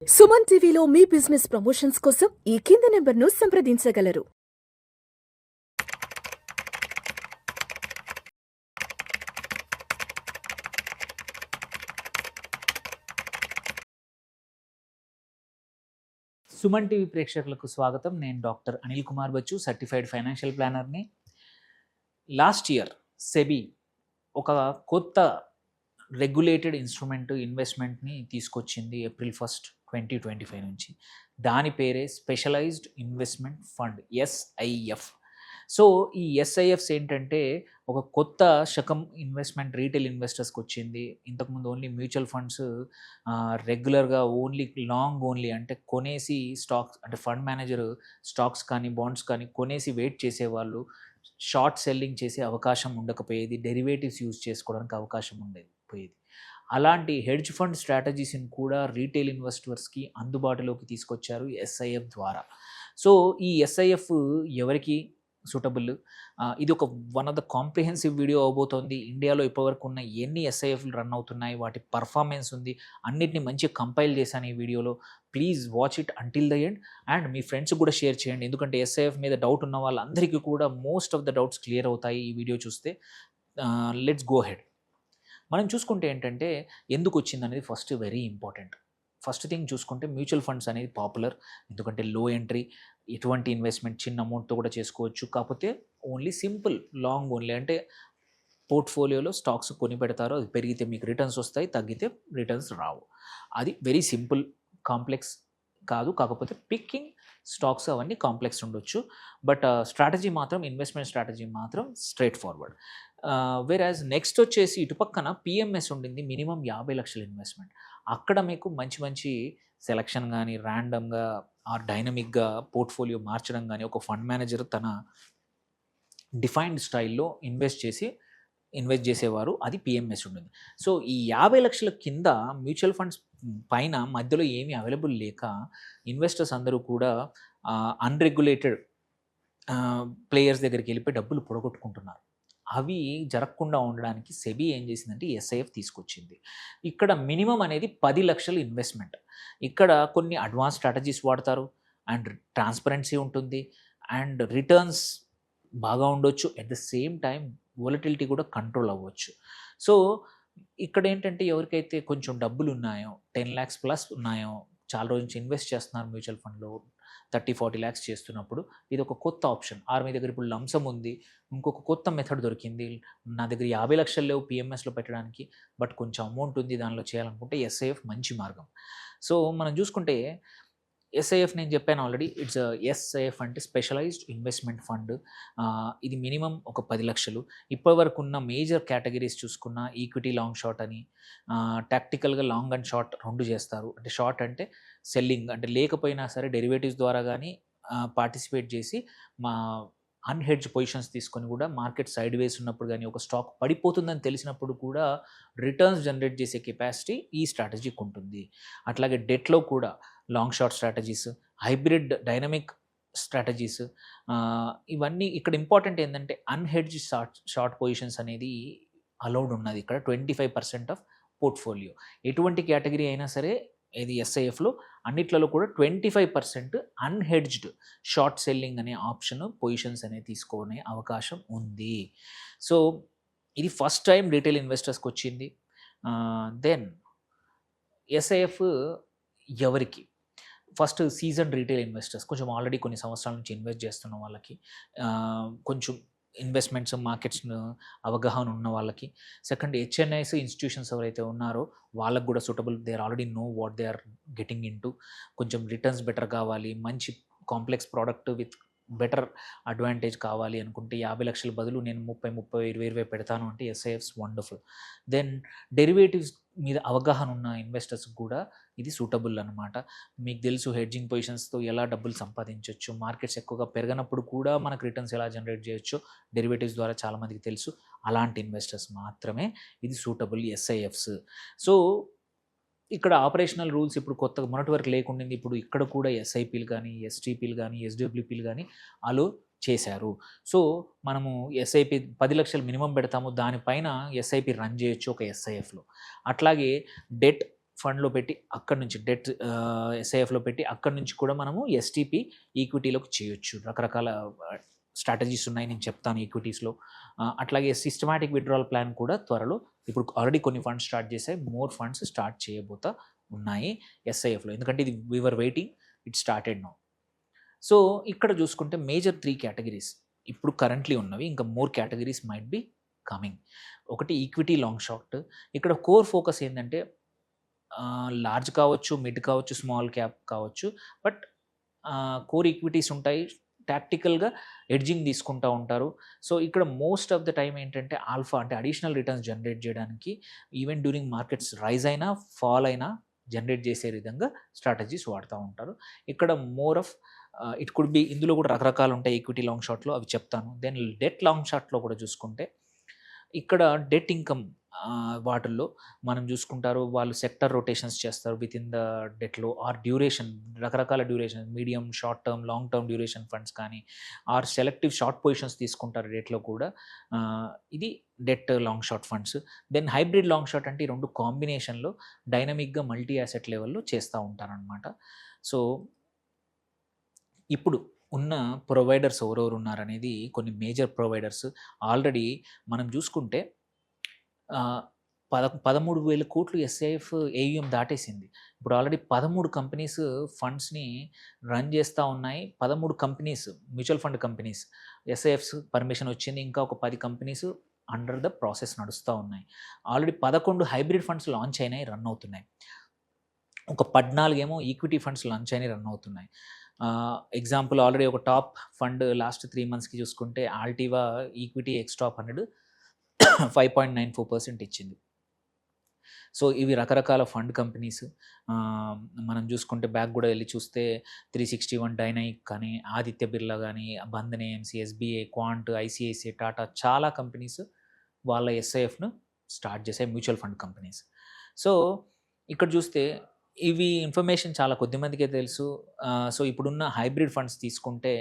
సుమన్ టీవీలో మీ business promotions కోసం ఈ కింది నెంబర్ను సంప్రదించగలరు. సుమన్ టీవీ ప్రేక్షకులకు స్వాగతం. నేను doctor Anil Kumar Bachchu, certified financial ప్లానర్ని. లాస్ట్ ఇయర్ సెబీ ఒక కొత్త రెగ్యులేటెడ్ ఇన్వెస్ట్మెంట్ని తీసుకొచ్చింది ఏప్రిల్ 1, 2025 నుంచి. దాని పేరే specialised investment fund, SIF. So ఈ SIFs ఏంటంటే ఒక కొత్త శకం ఇన్వెస్ట్మెంట్ రీటైల్ ఇన్వెస్టర్స్కి వచ్చింది. ఇంతకుముందు ఓన్లీ మ్యూచువల్ ఫండ్స్ రెగ్యులర్గా లాంగ్ ఓన్లీ, అంటే కొనేసి స్టాక్స్, అంటే ఫండ్ మేనేజర్ స్టాక్స్ కానీ బాండ్స్ కానీ కొనేసి వెయిట్ చేసేవాళ్ళు. షార్ట్ సెల్లింగ్ చేసే అవకాశం ఉండకపోయేది, డెరివేటివ్స్ యూజ్ చేసుకోవడానికి అవకాశం పోయేది. అలాంటి హెడ్జ్ ఫండ్ స్ట్రాటజీస్ని కూడా రీటైల్ ఇన్వెస్టర్స్కి అందుబాటులోకి తీసుకొచ్చారు SIF ద్వారా. సో ఈ SIF ఎవరికి సూటబుల్? ఇది ఒక one of the comprehensive video అవబోతోంది. ఇండియాలో ఇప్పటివరకు ఉన్న ఎన్ని SIFలు రన్ అవుతున్నాయి, వాటి పర్ఫార్మెన్స్ ఉంది, అన్నిటిని మంచిగా కంపైల్ చేశాను ఈ వీడియోలో. Please watch it until the end and me friends కూడా షేర్ చేయండి. ఎందుకంటే SIF మీద డౌట్ ఉన్న వాళ్ళందరికీ కూడా most of the doubts clear అవుతాయి ఈ వీడియో చూస్తే. Let's go head. మనం చూసుకుంటే ఏంటంటే ఎందుకు వచ్చింది అనేది first very important. First thing చూసుకుంటే మ్యూచువల్ ఫండ్స్ అనేది పాపులర్, ఎందుకంటే లో ఎంట్రీ, ఎటువంటి ఇన్వెస్ట్మెంట్ చిన్న అమౌంట్తో కూడా చేసుకోవచ్చు. కాకపోతే ఓన్లీ సింపుల్ లాంగ్ ఓన్లీ, అంటే పోర్ట్ఫోలియోలో స్టాక్స్ కొని పెడతారో, అది పెరిగితే మీకు రిటర్న్స్ వస్తాయి, తగ్గితే రిటర్న్స్ రావు. అది వెరీ సింపుల్, కాంప్లెక్స్ కాదు. కాకపోతే పిక్కింగ్ స్టాక్స్ అవన్నీ కాంప్లెక్స్ ఉండొచ్చు, బట్ స్ట్రాటజీ మాత్రం, ఇన్వెస్ట్మెంట్ స్ట్రాటజీ మాత్రం స్ట్రైట్ ఫార్వర్డ్. వేరాజ్ నెక్స్ట్ వచ్చేసి ఇటు పక్కన PMS ఉండింది, మినిమం 50 లక్షల ఇన్వెస్ట్మెంట్. అక్కడ మీకు మంచి మంచి సెలక్షన్ కానీ, ర్యాండమ్గా ఆర్ డైనమిక్గా పోర్ట్ఫోలియో మార్చడం కానీ, ఒక ఫండ్ మేనేజర్ తన డిఫైన్డ్ స్టైల్లో ఇన్వెస్ట్ చేసేవారు, అది PMS ఉండింది. సో ఈ 50 లక్షల కింద మ్యూచువల్ ఫండ్స్ పైన మధ్యలో ఏమీ అవైలబుల్ లేక ఇన్వెస్టర్స్ అందరూ కూడా అన్రెగ్యులేటెడ్ ప్లేయర్స్ దగ్గరికి వెళ్ళిపోయి డబ్బులు పొడగొట్టుకుంటున్నారు. అవి జరగకుండా ఉండడానికి సెబీ ఏం చేసిందంటే SIF తీసుకొచ్చింది. ఇక్కడ మినిమం అనేది 10 లక్షలు ఇన్వెస్ట్మెంట్. ఇక్కడ కొన్ని అడ్వాన్స్ స్ట్రాటజీస్ వాడతారు అండ్ ట్రాన్స్పరెన్సీ ఉంటుంది అండ్ రిటర్న్స్ బాగా ఉండొచ్చు. At the same time volatility కూడా కంట్రోల్ అవ్వచ్చు. సో ఇక్కడ ఏంటంటే ఎవరికైతే కొంచెం డబ్బులు ఉన్నాయో, 10 lakhs ప్లస్ ఉన్నాయో, చాలా రోజు నుంచి ఇన్వెస్ట్ చేస్తున్నారు మ్యూచువల్ ఫండ్లో, 30-40 lakhs చేస్తున్నప్పుడు ఇది ఒక కొత్త ఆప్షన్. మీ దగ్గర ఇప్పుడు లంసమ్ ఉంది, ఇంకొక కొత్త మెథడ్ దొరికింది, నా దగ్గర 50 లక్షలు లేవు PMSలో పెట్టడానికి, బట్ కొంచెం అమౌంట్ ఉంది దానిలో చేయాలనుకుంటే SIF మంచి మార్గం. సో మనం చూసుకుంటే SIF నేను చెప్పాను ఆల్రెడీ, ఇట్స్ SIF అంటే స్పెషలైజ్డ్ ఇన్వెస్ట్మెంట్ ఫండ్. ఇది మినిమం ఒక 10 లక్షలు. ఇప్పటివరకు ఉన్న మేజర్ కేటగిరీస్ చూసుకున్న ఈక్విటీ లాంగ్ షార్ట్ అని, టాక్టికల్గా లాంగ్ అండ్ షార్ట్ రెండు చేస్తారు. అంటే షార్ట్ అంటే సెల్లింగ్, అంటే లేకపోయినా సరే డెరివేటివ్స్ ద్వారా కానీ పార్టిసిపేట్ చేసి మా అన్హెడ్జ్ పొజిషన్స్ తీసుకొని కూడా మార్కెట్ సైడ్ వేస్ ఉన్నప్పుడు కానీ, ఒక స్టాక్ పడిపోతుందని తెలిసినప్పుడు కూడా రిటర్న్స్ జనరేట్ చేసే కెపాసిటీ ఈ స్ట్రాటజీకి ఉంటుంది. అట్లాగే డెట్లో కూడా long short strategies, hybrid dynamic strategies, ఇవన్నీ ఇక్కడ ఇంపార్టెంట్ ఏంటంటే అన్హెడ్జ్ షార్ట్ పొజిషన్స్ అనేది అలౌడ్ ఉన్నది ఇక్కడ 25% ఆఫ్ పోర్ట్ఫోలియో. ఎటువంటి కేటగిరీ అయినా సరే ఇది SIFలో అన్నిట్లలో కూడా 25% అన్హెడ్జ్డ్ షార్ట్ సెల్లింగ్ అనే ఆప్షన్, పొజిషన్స్ అనేది తీసుకునే అవకాశం ఉంది. సో ఇది ఫస్ట్ టైం రీటైల్ ఇన్వెస్టర్స్కి వచ్చింది. దెన్ SIF ఎవరికి? ఫస్ట్ సీజన్ రీటైల్ ఇన్వెస్టర్స్, కొంచెం ఆల్రెడీ కొన్ని సంవత్సరాల నుంచి ఇన్వెస్ట్ చేస్తున్న వాళ్ళకి, కొంచెం ఇన్వెస్ట్మెంట్స్ మార్కెట్స్ అవగాహన ఉన్న వాళ్ళకి. సెకండ్, HNIs ఇన్స్టిట్యూషన్స్ ఎవరైతే ఉన్నారో వాళ్ళకు కూడా suitable. They are already know what they are getting into. కొంచెం రిటర్న్స్ బెటర్ కావాలి, మంచి complex product with better advantage కావాలి అనుకుంటే 50 లక్షల బదులు నేను 30-20 పెడతాను అంటే SIFs వండర్ఫుల్. దెన్ డెరివేటివ్స్ మీద అవగాహన ఉన్న ఇన్వెస్టర్స్ కూడా ఇది సూటబుల్ అనమాట. మీకు తెలుసు హెడ్జింగ్ పొజిషన్స్తో ఎలా డబ్బులు సంపాదించవచ్చు, మార్కెట్స్ ఎక్కువగా పెరగనప్పుడు కూడా మనకు రిటర్న్స్ ఎలా జనరేట్ చేయొచ్చు డెరివేటివ్స్ ద్వారా చాలామందికి తెలుసు. అలాంటి ఇన్వెస్టర్స్ మాత్రమే ఇది సూటబుల్ SIFs. సో ఇక్కడ ఆపరేషనల్ రూల్స్ ఇప్పుడు కొత్తగా మొన్నటి వరకు లేకుండా ఇప్పుడు ఇక్కడ కూడా SIPలు కానీ, STPలు కానీ, SWPలు కానీ అలో చేశారు. సో మనము SIP 10 లక్షలు మినిమం పెడతాము, దానిపైన SIP రన్ చేయొచ్చు ఒక SIFలో. అట్లాగే డెట్ ఫండ్లో పెట్టి అక్కడి నుంచి డెట్ ఎస్ఐఎఫ్లో పెట్టి అక్కడి నుంచి కూడా మనము ఎస్టీపీ ఈక్విటీలోకి చేయొచ్చు. రకరకాల స్ట్రాటజీస్ ఉన్నాయి, నేను చెప్తాను ఈక్విటీస్లో. అట్లాగే సిస్టమాటిక్ విత్డ్రాల్ ప్లాన్ కూడా త్వరలో, ఇప్పుడు ఆల్రెడీ కొన్ని ఫండ్స్ స్టార్ట్ చేశాయి, మోర్ ఫండ్స్ స్టార్ట్ చేయబోతా ఉన్నాయి ఎస్ఐఎఫ్లో. ఎందుకంటే ఇది we are waiting, it started now. So ఇక్కడ చూసుకుంటే మేజర్ 3 కేటగిరీస్ ఇప్పుడు కరెంట్లీ ఉన్నవి, ఇంకా more categories might be coming. ఒకటి ఈక్విటీ లాంగ్ షార్ట్. ఇక్కడ కోర్ ఫోకస్ ఏంటంటే లార్జ్ కావచ్చు, మిడ్ కావచ్చు, స్మాల్ క్యాప్ కావచ్చు, బట్ కోర్ ఈక్విటీస్ ఉంటాయి. టాక్టికల్గా ఎడ్జింగ్ తీసుకుంటూ ఉంటారు. సో ఇక్కడ మోస్ట్ ఆఫ్ ద టైం ఏంటంటే ఆల్ఫా అంటే అడిషనల్ రిటర్న్స్ జనరేట్ చేయడానికి, ఈవెన్ డ్యూరింగ్ మార్కెట్స్ రైజ్ అయినా ఫాల్ అయినా జనరేట్ చేసే విధంగా స్ట్రాటజీస్ వాడుతూ ఉంటారు. ఇక్కడ more of it could be, ఇందులో కూడా రకరకాలు ఉంటాయి ఈక్విటీ లాంగ్ షార్ట్లో, అవి చెప్తాను. దెన్ డెట్ లాంగ్ షార్ట్లో కూడా చూసుకుంటే ఇక్కడ డెట్ ఇన్కమ్ వాటిల్లో మనం చూసుకుంటారు, వాళ్ళు సెక్టర్ రొటేషన్స్ చేస్తారు విత్ ఇన్ ద డెట్లో, ఆర్ డ్యూరేషన్, రకరకాల duration, medium, short term, long term duration funds కానీ, ఆర్ సెలెక్టివ్ షార్ట్ పొజిషన్స్ తీసుకుంటారు డెట్లో కూడా. ఇది debt long short funds. Then hybrid long short అంటే ఈ రెండు కాంబినేషన్లో డైనమిక్గా మల్టీ యాసెట్ లెవెల్లో చేస్తూ ఉంటారనమాట. సో ఇప్పుడు ఉన్న ప్రొవైడర్స్ ఎవరెవరు ఉన్నారనేది, కొన్ని మేజర్ ప్రొవైడర్స్ ఆల్రెడీ మనం చూసుకుంటే 13,000 కోట్లు ఎస్ఐఎఫ్ ఏయుఎం దాటేసింది. ఇప్పుడు ఆల్రెడీ 13 కంపెనీస్ ఫండ్స్ని రన్ చేస్తూ ఉన్నాయి. 13 companies, mutual fund companies SIFs permission వచ్చింది. ఇంకా ఒక 10 కంపెనీస్ అండర్ ద ప్రాసెస్ నడుస్తూ ఉన్నాయి. ఆల్రెడీ 11 హైబ్రిడ్ ఫండ్స్ లాంచ్ అయినాయి, రన్ అవుతున్నాయి. ఒక 14 ఏమో ఈక్విటీ ఫండ్స్ లాంచ్ అయినాయి, రన్ అవుతున్నాయి. ఎగ్జాంపుల్ ఆల్రెడీ ఒక టాప్ ఫండ్ లాస్ట్ 3 మంత్స్కి చూసుకుంటే ఆల్టివా ఈక్విటీ ఎక్స్ టాప్ 100 5.94% ఇచ్చింది. సో ఇవి రకరకాల ఫండ్ కంపెనీస్. మనం చూసుకుంటే బ్యాక్ కూడా వెళ్ళి చూస్తే 361 డైనైక్ కానీ, ఆదిత్య బిర్లా కానీ, Bandhan AMC, SBI, quant, ICICI, Tata, చాలా కంపెనీస్ వాళ్ళ ఎస్ఐఎఫ్ను స్టార్ట్ చేసాయి, మ్యూచువల్ ఫండ్ కంపెనీస్. సో ఇక్కడ చూస్తే ఇవి ఇన్ఫర్మేషన్ చాలా కొద్ది మందికే తెలుసు. సో ఇప్పుడున్న హైబ్రిడ్ ఫండ్స్ తీసుకుంటే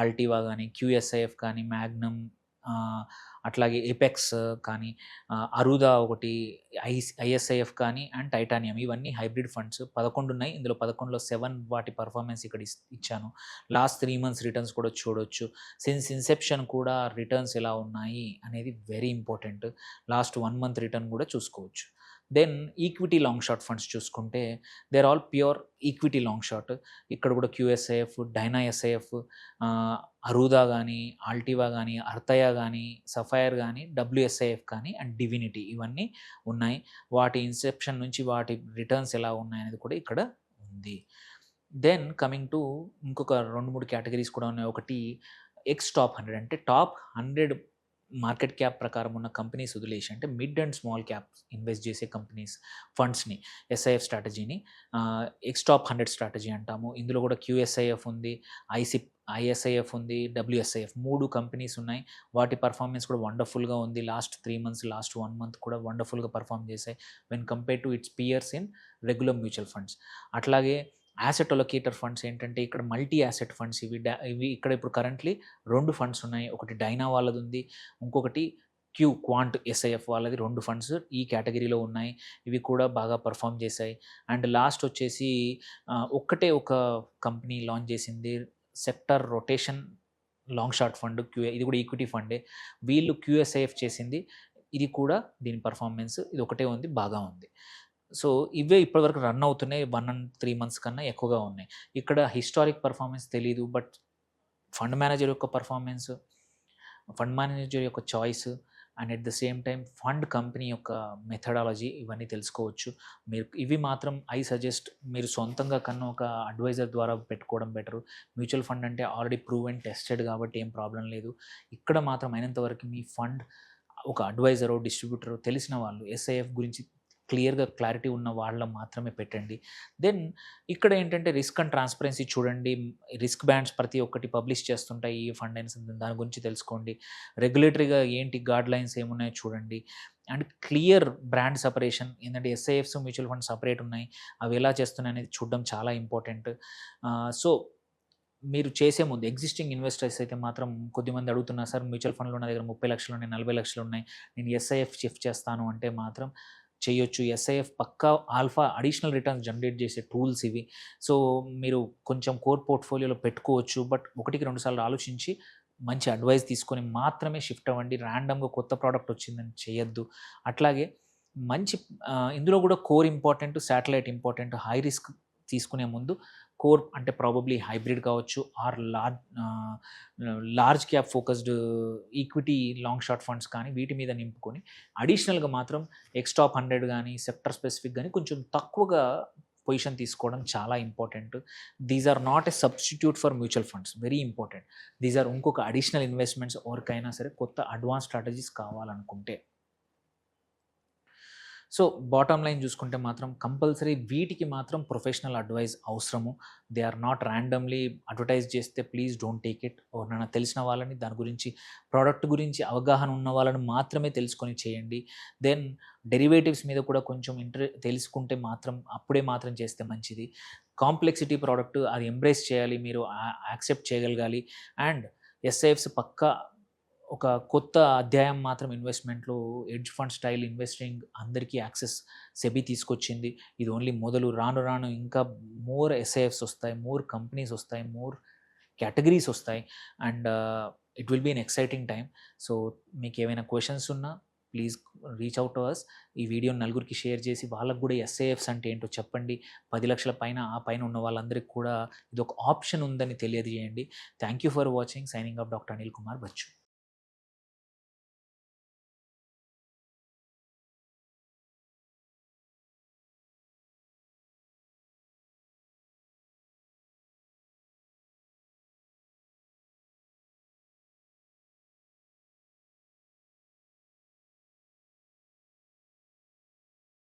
ఆల్టివా కానీ, క్యూఎస్ఐఎఫ్ కానీ, మ్యాగ్నమ్, అట్లాగే ఎపెక్స్ కానీ, అరుదా ఒకటి, ఐఎస్ఐఎఫ్ కానీ, అండ్ టైటానియం, ఇవన్నీ హైబ్రిడ్ ఫండ్స్ 11 ఉన్నాయి. ఇందులో 11లో 7 వాటి పర్ఫార్మెన్స్ ఇక్కడ ఇచ్చాను. లాస్ట్ 3 మంత్స్ రిటర్న్స్ కూడా చూడొచ్చు. సిన్స్ ఇన్సెప్షన్ కూడా రిటర్న్స్ ఎలా ఉన్నాయి అనేది very important. Last 1 month return కూడా చూసుకోవచ్చు. Then equity long short funds చూసుకుంటే there all pure equity long short. ఇక్కడ కూడా క్యూఎస్ఐఎఫ్, డైనా ఎస్ఐఎఫ్, అరుదా కానీ, ఆల్టివా కానీ, అర్తయా కానీ, సఫైర్ కానీ, డబ్ల్యూఎస్ఐఎఫ్ కానీ, అండ్ డివినిటీ, ఇవన్నీ ఉన్నాయి. వాటి ఇన్సెప్షన్ నుంచి వాటి రిటర్న్స్ ఎలా ఉన్నాయనేది కూడా ఇక్కడ ఉంది. దెన్ కమింగ్ టు ఇంకొక 2-3 కేటగిరీస్ కూడా ఉన్నాయి. ఒకటి ఎక్స్ టాప్ 100 అంటే టాప్ 100 మార్కెట్ క్యాప్ ప్రకారం ఉన్న కంపెనీస్ వదిలేసి, అంటే mid and small cap invest చేసే కంపెనీస్ ఫండ్స్ని, ఎస్ఐఎఫ్ స్ట్రాటజీని ఎక్స్ టాప్ 100 స్ట్రాటజీ అంటాము. ఇందులో కూడా క్యూఎస్ఐఎఫ్ ఉంది, ఐఎస్ఐఎఫ్ ఉంది, డబ్ల్యూఎస్ఐఎఫ్, 3 కంపెనీస్ ఉన్నాయి. వాటి పర్ఫార్మెన్స్ కూడా వండర్ఫుల్గా ఉంది. లాస్ట్ 3 మంత్స్, లాస్ట్ 1 మంత్ కూడా వండర్ఫుల్గా పర్ఫామ్ చేశాయి when compare to its peers in regular mutual funds. అట్లాగే యాసెట్ అలొకేటర్ ఫండ్స్ ఏంటంటే ఇక్కడ మల్టీ యాసెట్ ఫండ్స్, ఇవి ఇక్కడ ఇప్పుడు కరెంట్లీ 2 ఫండ్స్ ఉన్నాయి. ఒకటి డైనా వాళ్ళది ఉంది, ఇంకొకటి క్వాంట్ ఎస్ఐఎఫ్ వాళ్ళది. 2 ఫండ్స్ ఈ కేటగిరీలో ఉన్నాయి. ఇవి కూడా బాగా పర్ఫామ్ చేశాయి. అండ్ లాస్ట్ వచ్చేసి ఒక్కటే ఒక కంపెనీ లాంచ్ చేసింది, sector rotation long short fund, ఇది కూడా ఈక్విటీ ఫండే. వీళ్ళు క్యూఎస్ఐఎఫ్ చేసింది, ఇది కూడా దీని పర్ఫార్మెన్స్ ఇది ఒకటే ఉంది, బాగా ఉంది. సో ఇవే ఇప్పటివరకు రన్ అవుతున్నాయి. 1 and 3 months కన్నా ఎక్కువగా ఉన్నాయి. ఇక్కడ హిస్టారిక్ పర్ఫార్మెన్స్ తెలీదు, బట్ ఫండ్ మేనేజర్ యొక్క పర్ఫార్మెన్స్, ఫండ్ మేనేజర్ యొక్క choice, and at the same time fund company యొక్క మెథడాలజీ, ఇవన్నీ తెలుసుకోవచ్చు. మీరు ఇవి మాత్రం ఐ సజెస్ట్ మీరు సొంతంగా కన్నా ఒక అడ్వైజర్ ద్వారా పెట్టుకోవడం బెటరు. మ్యూచువల్ ఫండ్ అంటే ఆల్రెడీ ప్రూవ్ అండ్ టెస్టెడ్ కాబట్టి ఏం ప్రాబ్లం లేదు. ఇక్కడ మాత్రం అయినంతవరకు మీ ఫండ్ ఒక అడ్వైజరో, డిస్ట్రిబ్యూటరో, తెలిసిన వాళ్ళు, ఎస్ఐఎఫ్ గురించి క్లియర్గా క్లారిటీ ఉన్న వాళ్ళ మాత్రమే పెట్టండి. దెన్ ఇక్కడ ఏంటంటే రిస్క్ అండ్ ట్రాన్స్పరెన్సీ చూడండి. రిస్క్ బ్యాండ్స్ ప్రతి ఒక్కటి పబ్లిష్ చేస్తుంటాయి ఈ ఫండ్ అయినా, దాని గురించి తెలుసుకోండి. రెగ్యులేటరీగా ఏంటి గైడ్ లైన్స్ ఏమున్నాయో చూడండి. అండ్ క్లియర్ బ్రాండ్ సపరేషన్, ఏంటంటే ఎస్ఐఎఫ్స్, మ్యూచువల్ ఫండ్ సపరేట్ ఉన్నాయి, అవి ఎలా చేస్తున్నాయి అనేది చూడడం చాలా ఇంపార్టెంట్. సో మీరు చేసే ముందు ఎగ్జిస్టింగ్ ఇన్వెస్టర్స్ అయితే మాత్రం కొద్దిమంది అడుగుతున్నారు, సార్ మ్యూచువల్ ఫండ్లో నా దగ్గర 30 లక్షలు ఉన్నాయి, 40 లక్షలు ఉన్నాయి, నేను ఎస్ఐఎఫ్ షిఫ్ట్ చేస్తాను అంటే మాత్రం చేయొచ్చు. ఎస్ఐఎఫ్ పక్కా ఆల్ఫా అడిషనల్ రిటర్న్స్ జనరేట్ చేసే టూల్స్ ఇవి. సో మీరు కొంచెం కోర్ పోర్ట్ఫోలియోలో పెట్టుకోవచ్చు. బట్ 1-2 సార్లు ఆలోచించి మంచి అడ్వైస్ తీసుకొని మాత్రమే షిఫ్ట్ అవ్వండి. ర్యాండమ్‌గా కొత్త ప్రోడక్ట్ వచ్చిందని చేయొద్దు. అట్లాగే మంచి ఇందులో కూడా core important, satellite important. High risk తీసుకునే ముందు కోర్ అంటే ప్రాబబ్లీ హైబ్రిడ్ కావచ్చు or large cap focused equity long short funds కానీ వీటి మీద నింపుకొని అడిషనల్గా మాత్రం ఎక్స్టాప్ 100 కానీ సెక్టర్ స్పెసిఫిక్ కానీ కొంచెం తక్కువగా పొజిషన్ తీసుకోవడం చాలా important. These are not a substitute for mutual funds, very important. These are ఇంకొక అడిషనల్ ఇన్వెస్ట్మెంట్స్ ఎవరికైనా సరే కొత్త అడ్వాన్స్ స్ట్రాటజీస్ కావాలనుకుంటే. సో బాటమ్ లైన్ చూసుకుంటే మాత్రం కంపల్సరీ వీటికి మాత్రం ప్రొఫెషనల్ అడ్వైస్ అవసరము. They are not randomly advertise చేస్తే ప్లీజ్ డోంట్ టేక్ ఇట్. ఎవరినైనా తెలిసిన వాళ్ళని, దాని గురించి ప్రోడక్ట్ గురించి అవగాహన ఉన్న వాళ్ళని మాత్రమే తెలుసుకొని చేయండి. దెన్ డెరివేటివ్స్ మీద కూడా కొంచెం తెలుసుకుంటే మాత్రం అప్పుడే మాత్రం చేస్తే మంచిది. కాంప్లెక్సిటీ ప్రోడక్ట్ అది ఎంబ్రేస్ చేయాలి, మీరు యాక్సెప్ట్ చేయగలగాలి. అండ్ ఎస్ఐఎఫ్స్ పక్కా ఒక కొత్త అధ్యాయం మాత్రం ఇన్వెస్ట్మెంట్లో ఎడ్జ్ ఫండ్ స్టైల్ ఇన్వెస్టింగ్ అందరికీ యాక్సెస్ సెబీ తీసుకొచ్చింది. ఇది ఓన్లీ మొదలు. రాను రాను ఇంకా మోర్ ఎస్ఐఎఫ్స్ వస్తాయి, మోర్ కంపెనీస్ వస్తాయి, మోర్ కేటగిరీస్ వస్తాయి. And it will be an exciting time. So మీకు ఏమైనా క్వశ్చన్స్ ఉన్నా please reach out to us. ఈ వీడియోని నలుగురికి షేర్ చేసి వాళ్ళకు కూడా ఎస్ఐఎఫ్స్ అంటే ఏంటో చెప్పండి. 10 లక్షల పైన ఆ పైన ఉన్న వాళ్ళందరికీ కూడా ఇది ఒక ఆప్షన్ ఉందని తెలియజేయండి. Thank you for watching. Signing off doctor Anil Kumar Bachu.